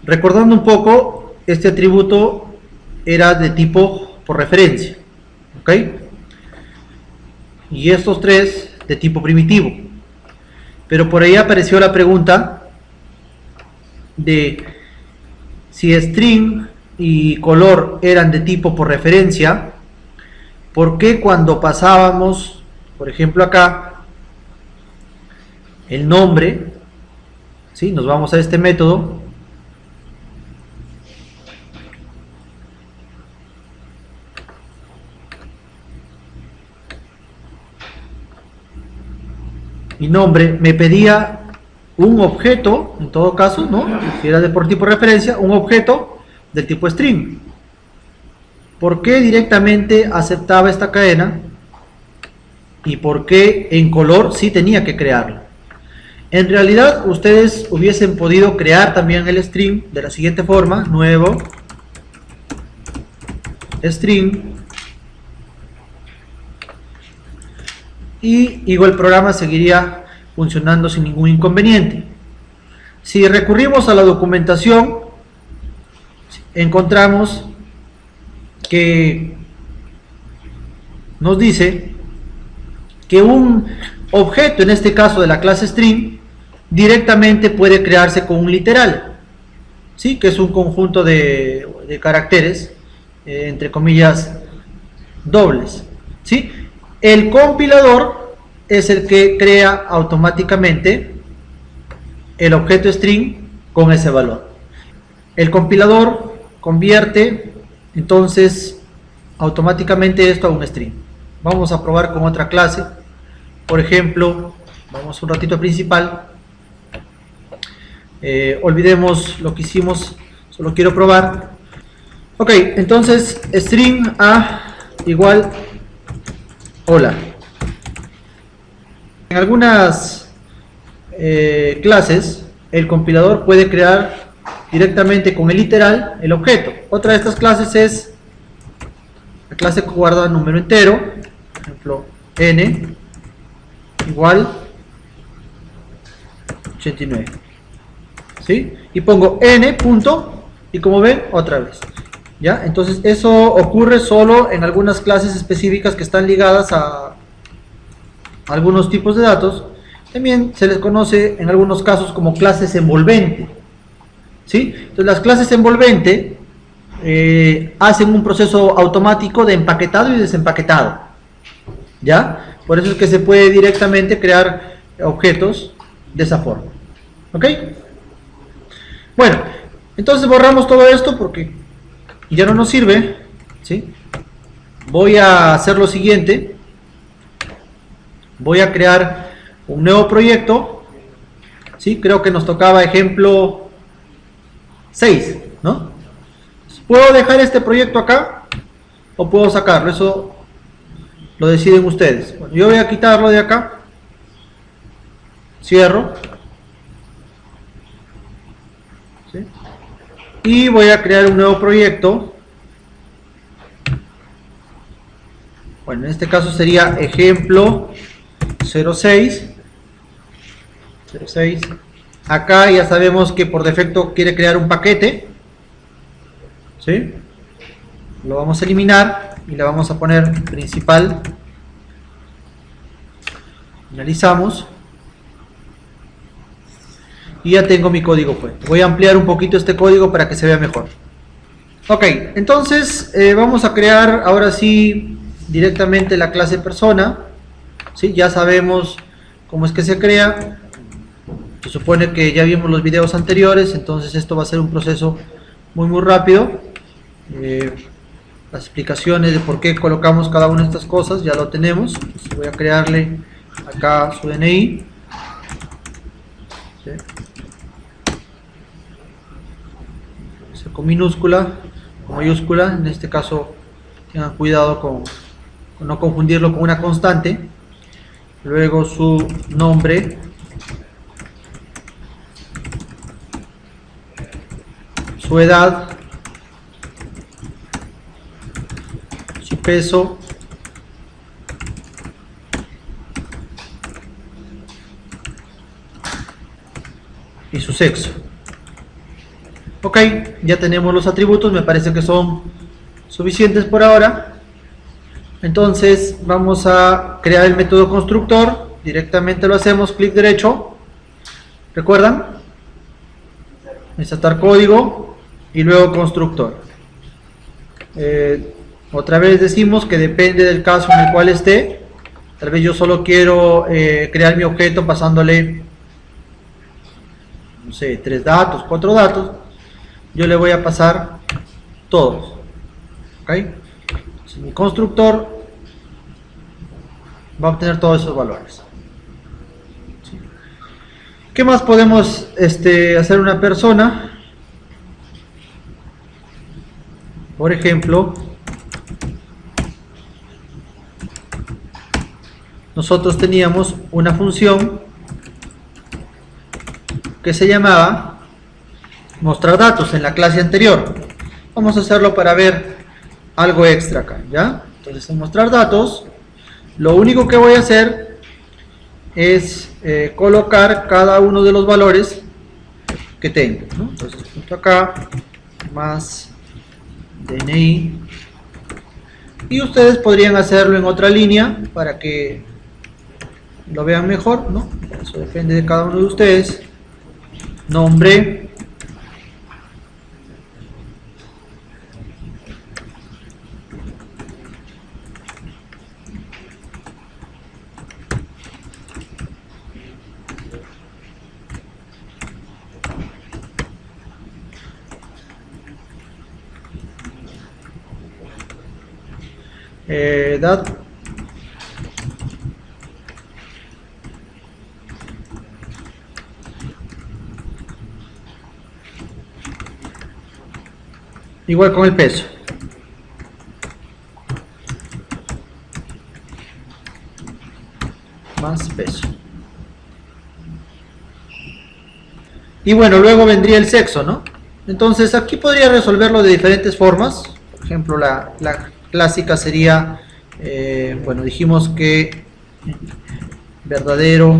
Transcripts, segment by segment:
Recordando un poco, este atributo era de tipo por referencia, ¿ok? Y estos tres de tipo primitivo. Pero por ahí apareció la pregunta de si string y color eran de tipo por referencia, ¿por qué cuando pasábamos, por ejemplo acá, el nombre, ¿sí? Nos vamos a este método, y nombre me pedía un objeto, en todo caso, ¿no? Si era de por tipo referencia, un objeto del tipo string. ¿Por qué directamente aceptaba esta cadena? ¿Y por qué en color sí tenía que crearlo? En realidad, ustedes hubiesen podido crear también el string de la siguiente forma: nuevo string, y igual el programa seguiría funcionando sin ningún inconveniente. Si recurrimos a la documentación, encontramos que nos dice que un objeto, en este caso de la clase string, directamente puede crearse con un literal, ¿sí? Que es un conjunto de caracteres, entre comillas, dobles, ¿sí? El compilador es el que crea automáticamente el objeto string con ese valor. El compilador convierte entonces automáticamente esto a un string. Vamos a probar con otra clase. Por ejemplo, vamos un ratito al principal. Olvidemos lo que hicimos, solo quiero probar. Ok, entonces string a igual hola. En algunas clases el compilador puede crear directamente con el literal el objeto. Otra de estas clases es la clase que guarda número entero, por ejemplo n igual 89, ¿sí? Y pongo n punto, y como ven, otra vez, ¿ya? Entonces eso ocurre solo en algunas clases específicas que están ligadas a algunos tipos de datos. También se les conoce en algunos casos como clases envolvente, ¿sí? Entonces las clases envolvente hacen un proceso automático de empaquetado y desempaquetado, ¿ya? Por eso es que se puede directamente crear objetos de esa forma, ¿ok? Bueno, entonces borramos todo esto porque ya no nos sirve, ¿sí? Voy a hacer lo siguiente. Voy a crear un nuevo proyecto, ¿sí? Creo que nos tocaba ejemplo 6, ¿no? ¿Puedo dejar este proyecto acá o puedo sacarlo? Eso lo deciden ustedes. Bueno, yo voy a quitarlo de acá. Cierro. ¿Sí? Y voy a crear un nuevo proyecto. Bueno, en este caso sería ejemplo 06. Acá ya sabemos que por defecto quiere crear un paquete, ¿sí? Lo vamos a eliminar y le vamos a poner principal. Finalizamos. Y ya tengo mi código fuente. Voy a ampliar un poquito este código para que se vea mejor. Ok, entonces vamos a crear ahora sí directamente la clase persona, ¿sí? Ya sabemos cómo es que se crea. Se supone que ya vimos los videos anteriores, entonces esto va a ser un proceso muy rápido. Las explicaciones de por qué colocamos cada una de estas cosas ya lo tenemos. Entonces voy a crearle acá su DNI, ¿sí? Con minúscula o mayúscula, en este caso tengan cuidado con no confundirlo con una constante. Luego su nombre, su edad, su peso, y su sexo. Ok, ya tenemos los atributos, me parece que son suficientes por ahora. Entonces vamos a crear el método constructor, directamente lo hacemos, clic derecho, ¿recuerdan? Insertar código y luego constructor. Otra vez decimos que depende del caso en el cual esté. Tal vez yo solo quiero crear mi objeto pasándole, no sé, 3 datos, 4 datos. Yo le voy a pasar todos. ¿Ok? Entonces, mi constructor va a obtener todos esos valores. ¿Sí? ¿Qué más podemos hacer una persona? Por ejemplo, nosotros teníamos una función que se llamaba mostrar datos en la clase anterior. Vamos a hacerlo para ver algo extra acá, ¿ya? Entonces, en mostrar datos, lo único que voy a hacer es colocar cada uno de los valores que tengo, ¿no? Entonces, punto acá, más DNI, y ustedes podrían hacerlo en otra línea para que lo vean mejor, ¿no? Eso depende de cada uno de ustedes. Nombre, edad, igual con el peso, más peso. Y bueno, luego vendría el sexo, ¿no? Entonces aquí podría resolverlo de diferentes formas. Por ejemplo, la clásica sería, bueno, dijimos que verdadero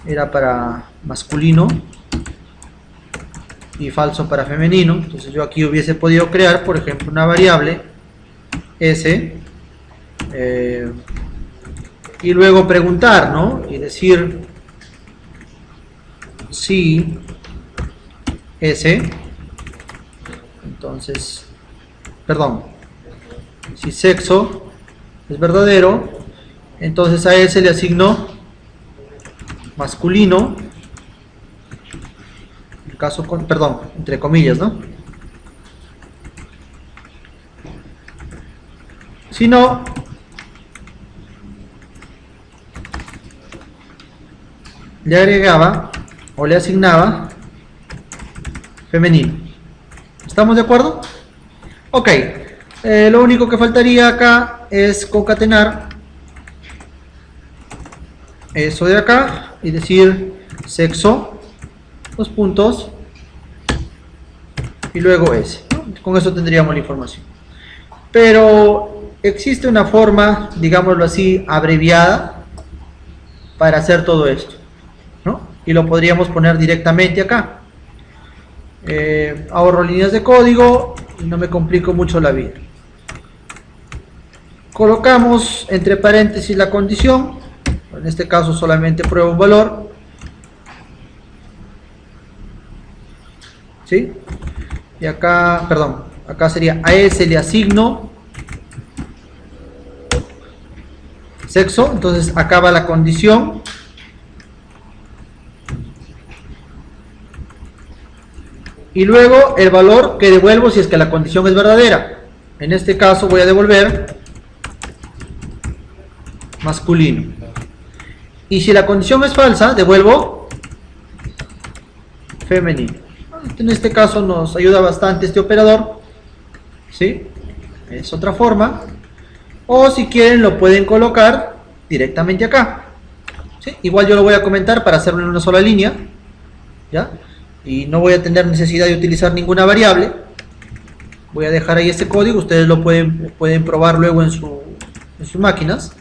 era para masculino y falso para femenino. Entonces yo aquí hubiese podido crear, por ejemplo, una variable S y luego preguntar, ¿no? Y decir si S, entonces, perdón, si sexo es verdadero, entonces a S le asigno masculino, el caso con, perdón, entre comillas, ¿no? Si no, le agregaba o le asignaba femenino. ¿Estamos de acuerdo? Ok, lo único que faltaría acá es concatenar eso de acá y decir sexo, dos puntos y luego S, ¿no? Con eso tendríamos la información. Pero existe una forma, digámoslo así, abreviada para hacer todo esto, ¿no? Y lo podríamos poner directamente acá. Ahorro líneas de código y no me complico mucho la vida. Colocamos entre paréntesis la condición, en este caso solamente prueba un valor, ¿sí? Y acá, perdón, acá sería a S le asigno sexo, entonces acaba la condición. Y luego el valor que devuelvo si es que la condición es verdadera. En este caso voy a devolver masculino. Y si la condición es falsa, devuelvo femenino. En este caso nos ayuda bastante este operador, ¿sí? Es otra forma. O si quieren lo pueden colocar directamente acá, ¿sí? Igual yo lo voy a comentar para hacerlo en una sola línea, ¿ya? Y no voy a tener necesidad de utilizar ninguna variable. Voy a dejar ahí este código, ustedes lo pueden probar luego en sus máquinas,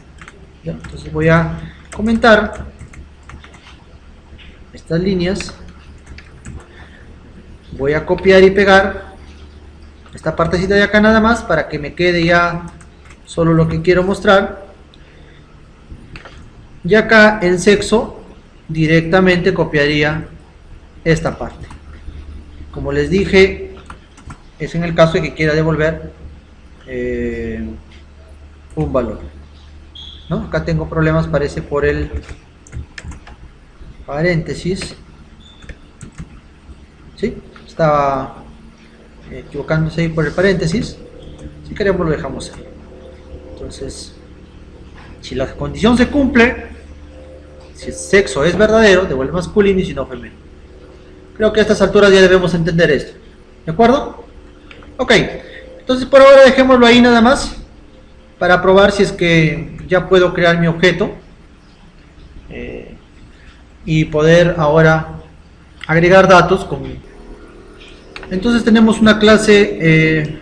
¿ya? Entonces voy a comentar estas líneas Voy a copiar y pegar esta partecita de acá nada más para que me quede ya solo lo que quiero mostrar. Y acá en sexo directamente copiaría esta parte. Como les dije, es en el caso de que quiera devolver un valor, ¿no? Acá tengo problemas, parece, por el paréntesis. ¿Sí? Estaba equivocándose ahí por el paréntesis. Si queremos lo dejamos ahí. Entonces, si la condición se cumple, si el sexo es verdadero, devuelve masculino, y si no, femenino. Creo que a estas alturas ya debemos entender esto. ¿De acuerdo? Ok. Entonces por ahora dejémoslo ahí nada más, para probar si es que ya puedo crear mi objeto y poder ahora agregar datos con... Entonces tenemos una clase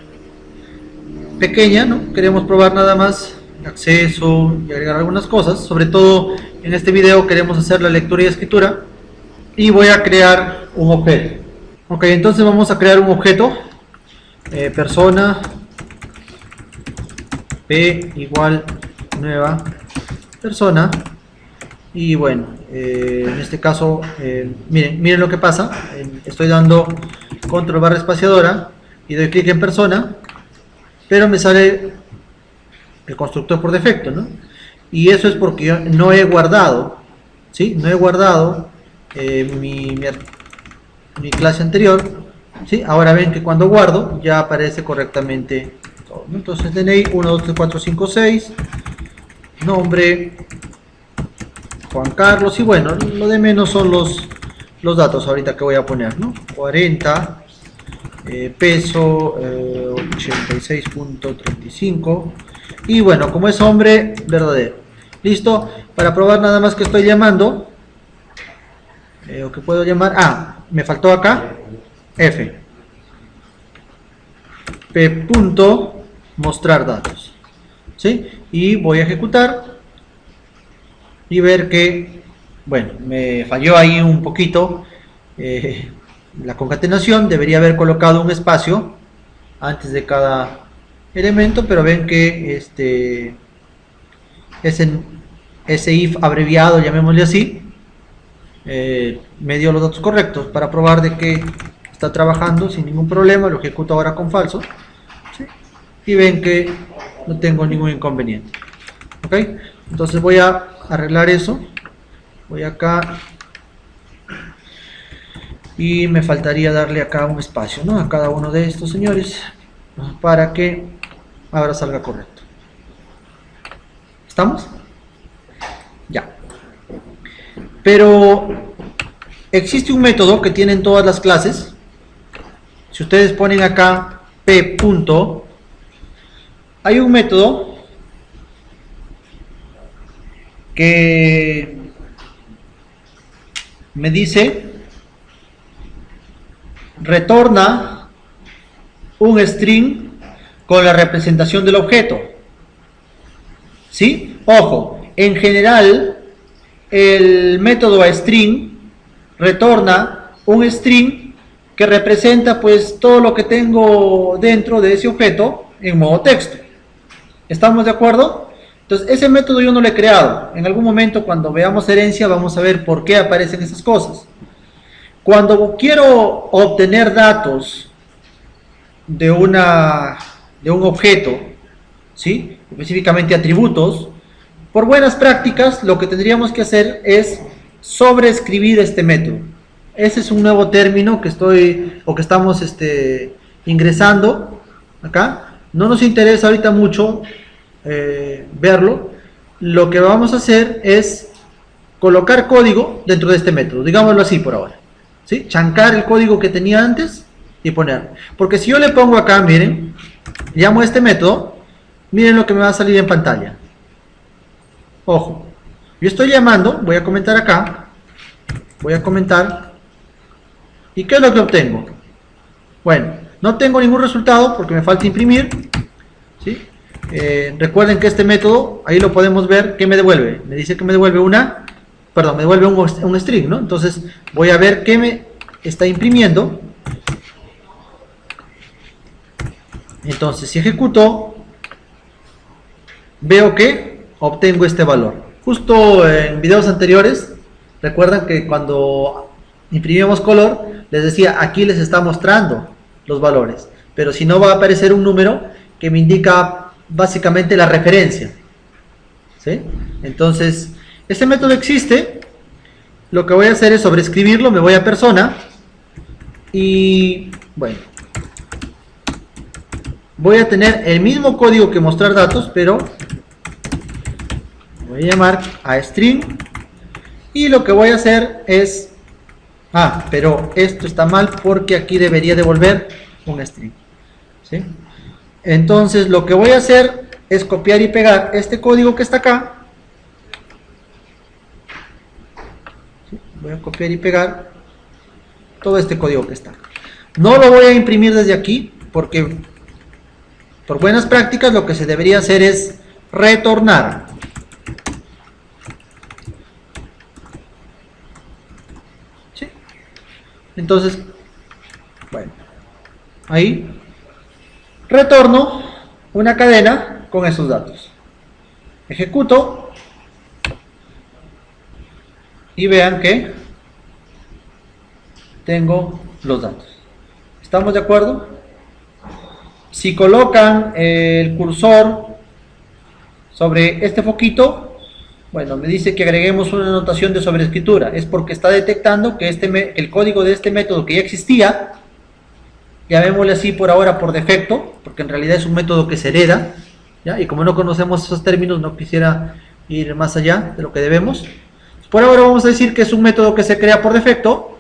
pequeña, ¿no? Queremos probar nada más acceso y agregar algunas cosas. Sobre todo en este video queremos hacer la lectura y escritura, y voy a crear un objeto. Ok, entonces vamos a crear un objeto, persona p igual nueva persona. Y bueno, en este caso, miren lo que pasa. Estoy dando control barra espaciadora y doy clic en persona, pero me sale el constructor por defecto, ¿no? Y eso es porque yo no he guardado, ¿sí? No he guardado mi clase anterior, ¿sí? Ahora ven que cuando guardo ya aparece correctamente todo, ¿no? Entonces DNI 1, 2, 3, 4, 5, 6, nombre Juan Carlos, y bueno, lo de menos son los datos ahorita que voy a poner, ¿no? 40, peso 86.35, y bueno, como es hombre verdadero. Listo. Para probar nada más que estoy llamando, o que puedo llamar, me faltó acá f p punto mostrar datos, ¿sí? Y voy a ejecutar y ver que, bueno, me falló ahí un poquito la concatenación. Debería haber colocado un espacio antes de cada elemento, pero ven que ese if abreviado, llamémosle así, me dio los datos correctos. Para probar de que está trabajando sin ningún problema, lo ejecuto ahora con falso, ¿sí? Y ven que no tengo ningún inconveniente. Ok, entonces voy a arreglar eso. Voy acá y me faltaría darle acá un espacio, ¿no? A cada uno de estos señores, ¿no? Para que ahora salga correcto. ¿Estamos? Ya. Pero existe un método que tienen todas las clases. Si ustedes ponen acá p punto, hay un método que me dice retorna un string con la representación del objeto, ¿sí? Ojo, en general el método string retorna un string que representa pues todo lo que tengo dentro de ese objeto en modo texto. ¿Estamos de acuerdo? Entonces ese método yo no lo he creado. En algún momento cuando veamos herencia vamos a ver por qué aparecen esas cosas. Cuando quiero obtener datos de un objeto, ¿sí? Específicamente atributos, por buenas prácticas lo que tendríamos que hacer es sobreescribir este método. Ese es un nuevo término que estamos ingresando acá. No nos interesa ahorita mucho verlo. Lo que vamos a hacer es colocar código dentro de este método, digámoslo así por ahora, ¿sí? Chancar el código que tenía antes y ponerlo. Porque si yo le pongo acá, miren, llamo a este método, miren lo que me va a salir en pantalla. Ojo, yo estoy llamando, voy a comentar acá, voy a comentar, ¿y qué es lo que obtengo? Bueno, no tengo ningún resultado porque me falta imprimir, ¿sí? Recuerden que este método, ahí lo podemos ver, ¿qué me devuelve? Me dice que me devuelve me devuelve un string, ¿no? Entonces voy a ver qué me está imprimiendo Entonces, si ejecuto, veo que obtengo este valor. Justo en videos anteriores, recuerdan que cuando imprimimos color, les decía, aquí les está mostrando los valores. Pero si no, va a aparecer un número que me indica básicamente la referencia. ¿Sí? Entonces, este método existe. Lo que voy a hacer es sobreescribirlo, me voy a persona. Y, bueno, voy a tener el mismo código que mostrar datos, pero voy a llamar a string. Y lo que voy a hacer es... pero esto está mal porque aquí debería devolver un string. ¿Sí? Entonces lo que voy a hacer es copiar y pegar este código que está acá. ¿Sí? Voy a copiar y pegar todo este código que está acá. No lo voy a imprimir desde aquí porque por buenas prácticas lo que se debería hacer es retornar. ¿Sí? Entonces, bueno, ahí retorno una cadena con esos datos. Ejecuto y vean que tengo los datos. ¿Estamos de acuerdo? Si colocan el cursor sobre este foquito, bueno, me dice que agreguemos una notación de sobreescritura. Es porque está detectando que el código de este método que ya existía, llamémosle así por ahora por defecto, porque en realidad es un método que se hereda, ¿ya? Y como no conocemos esos términos, no quisiera ir más allá de lo que debemos. Por ahora vamos a decir que es un método que se crea por defecto,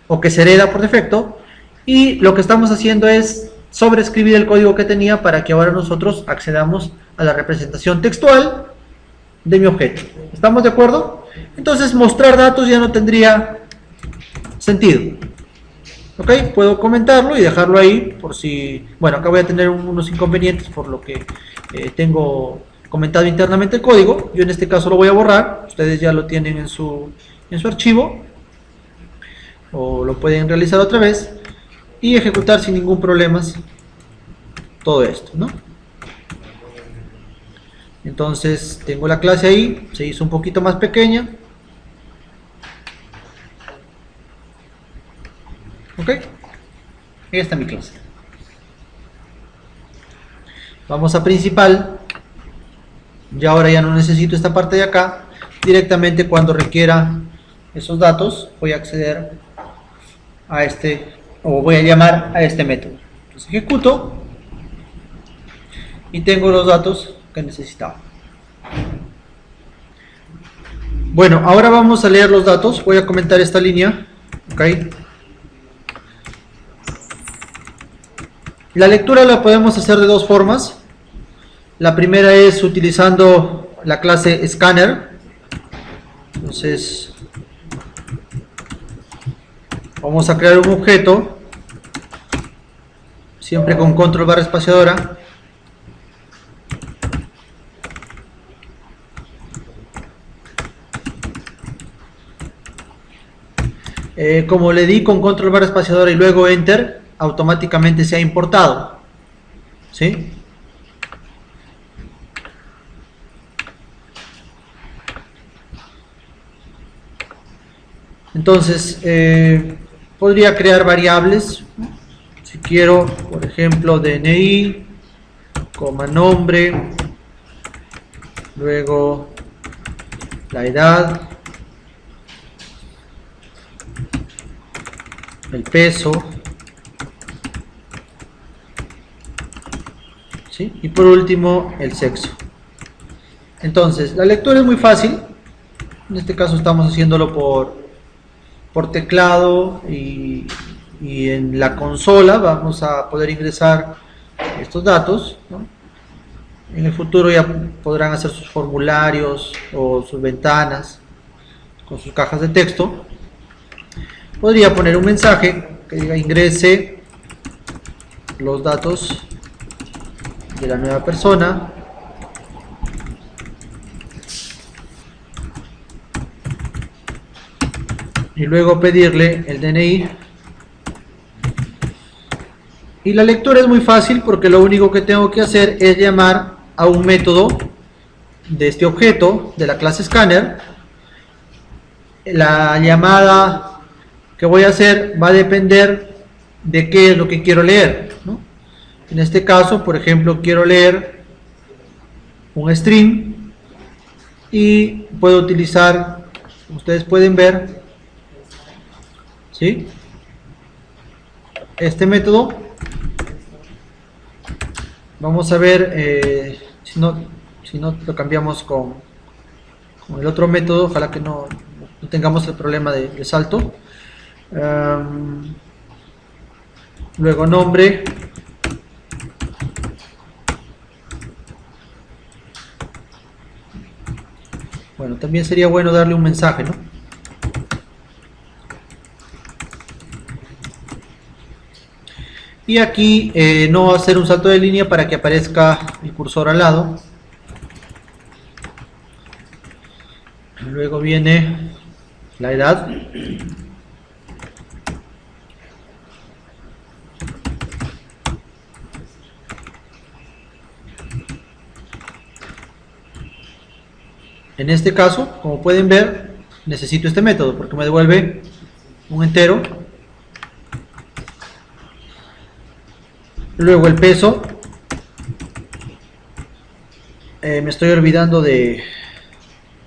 o que se hereda por defecto, y lo que estamos haciendo es sobreescribir el código que tenía para que ahora nosotros accedamos a la representación textual de mi objeto. ¿Estamos de acuerdo? Entonces mostrar datos ya no tendría sentido. ¿Ok? Puedo comentarlo y dejarlo ahí por si... Bueno, acá voy a tener unos inconvenientes por lo que tengo comentado internamente el código. Yo en este caso lo voy a borrar. Ustedes ya lo tienen en su archivo. O lo pueden realizar otra vez. Y ejecutar sin ningún problema todo esto, ¿no? Entonces tengo la clase ahí. Se hizo un poquito más pequeña. ¿Ok? Ahí está mi clase. Vamos a principal. Y ahora ya no necesito esta parte de acá. Directamente cuando requiera esos datos voy a acceder a este, o voy a llamar a este método. Entonces ejecuto y tengo los datos que necesitaba. Bueno, ahora vamos a leer los datos. Voy a comentar esta línea. ¿Ok? La lectura la podemos hacer de dos formas. La primera es utilizando la clase scanner. Entonces vamos a crear un objeto, siempre con control barra espaciadora. Como le di con control barra espaciadora y luego enter, automáticamente se ha importado. ¿Sí? Entonces, podría crear variables. Si quiero, por ejemplo, DNI, coma nombre, luego la edad, el peso, ¿sí? Y por último el sexo. Entonces la lectura es muy fácil. En este caso estamos haciéndolo por teclado y en la consola vamos a poder ingresar estos datos, ¿no? En el futuro ya podrán hacer sus formularios o sus ventanas con sus cajas de texto. Podría poner un mensaje que diga ingrese los datos de la nueva persona, y luego pedirle el DNI Y la lectura es muy fácil porque lo único que tengo que hacer es llamar a un método de este objeto de la clase Scanner. La llamada que voy a hacer va a depender de qué es lo que quiero leer, ¿no? En este caso, por ejemplo, quiero leer un string y puedo utilizar, como ustedes pueden ver, ¿sí?, este método. Vamos a ver si no lo cambiamos con el otro método. Ojalá que no tengamos el problema de salto. Luego nombre. Bueno, también sería bueno darle un mensaje, ¿no? Y aquí no hacer un salto de línea para que aparezca el cursor al lado. Luego viene la edad. En este caso, como pueden ver, necesito este método porque me devuelve un entero. Luego el peso. Me estoy olvidando de,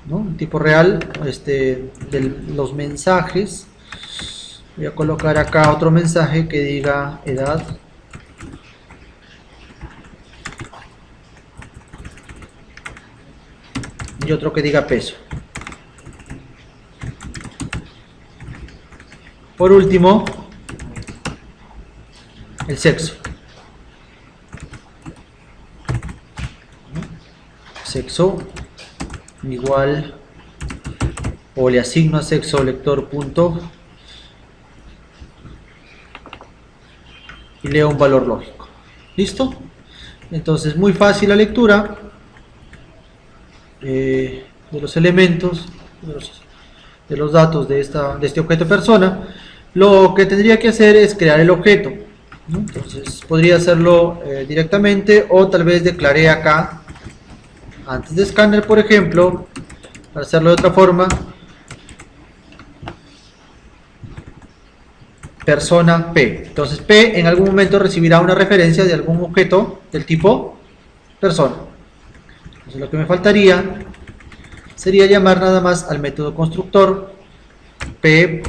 ¿no?, en tiempo real, de los mensajes. Voy a colocar acá otro mensaje que diga edad. Y otro que diga peso. Por último, el sexo. Sexo igual, o le asigno a sexo lector punto y leo un valor lógico. ¿Listo? Entonces, muy fácil la lectura de los elementos, de los datos de este objeto persona. Lo que tendría que hacer es crear el objeto, ¿no? Entonces podría hacerlo directamente, o tal vez declaré acá antes de Scanner, por ejemplo, para hacerlo de otra forma, persona P. Entonces P en algún momento recibirá una referencia de algún objeto del tipo persona. Entonces lo que me faltaría sería llamar nada más al método constructor P.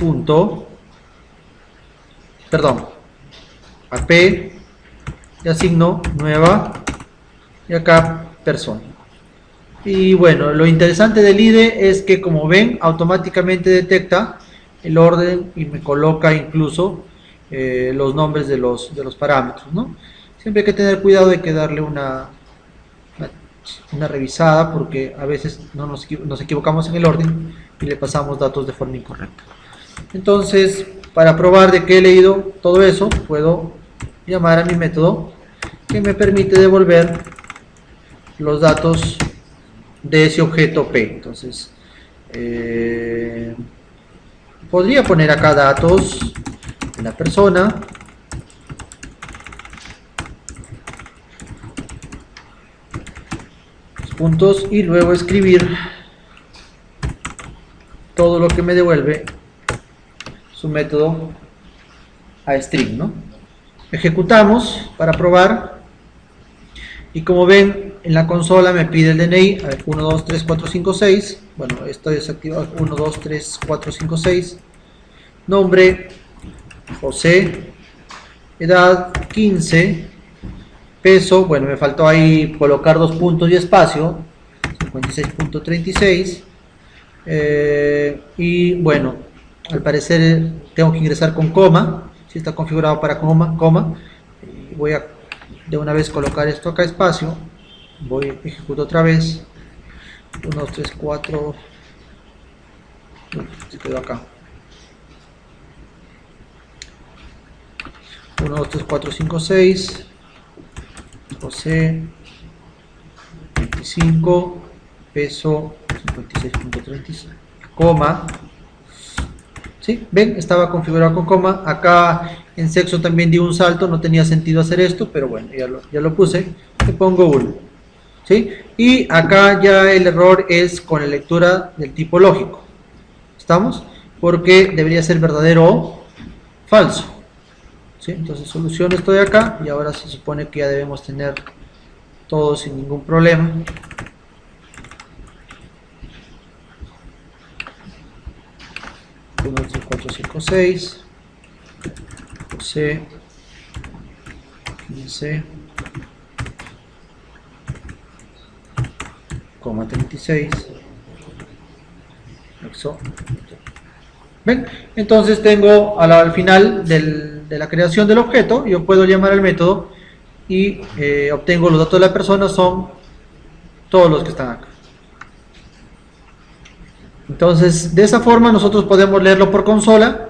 A P le asigno nueva y acá persona. Y bueno, lo interesante del IDE es que, como ven, automáticamente detecta el orden y me coloca incluso los nombres de los parámetros, ¿no? Siempre hay que tener cuidado, hay que darle una revisada, porque a veces nos equivocamos en el orden y le pasamos datos de forma incorrecta. Entonces, para probar de que he leído todo eso, puedo llamar a mi método que me permite devolver los datos de ese objeto P. Entonces, podría poner acá datos de la persona, puntos, y luego escribir todo lo que me devuelve su método a string, ¿no? Ejecutamos para probar y, como ven, en la consola me pide el DNI. A ver, 1, 2, 3, 4, 5, 6. Bueno, esto desactivado. 1, 2, 3, 4, 5, 6. Nombre José. Edad 15. Peso, bueno, me faltó ahí colocar 2 puntos y espacio. 56.36. Y bueno, al parecer tengo que ingresar con coma. Si está configurado para coma. Voy a de una vez colocar esto acá, espacio. Voy, ejecuto otra vez. 1, 2, 3, 4. Se quedó acá. 1, 2, 3, 4, 5, 6. José. 25. Peso 56.36. Coma. ¿Sí? ¿Ven? Estaba configurado con coma. Acá En sexo también di un salto, no tenía sentido hacer esto, pero bueno, ya lo puse. Le pongo 1. ¿Sí? Y acá ya el error es con la lectura del tipo lógico. ¿Estamos? Porque debería ser verdadero o falso. ¿Sí? Entonces soluciono esto de acá y ahora se supone que ya debemos tener todo sin ningún problema. Número 456 C 15 36. ¿Ven? Entonces tengo al final de la creación del objeto, yo puedo llamar al método y obtengo los datos de la persona, son todos los que están acá. Entonces, de esa forma nosotros podemos leerlo por consola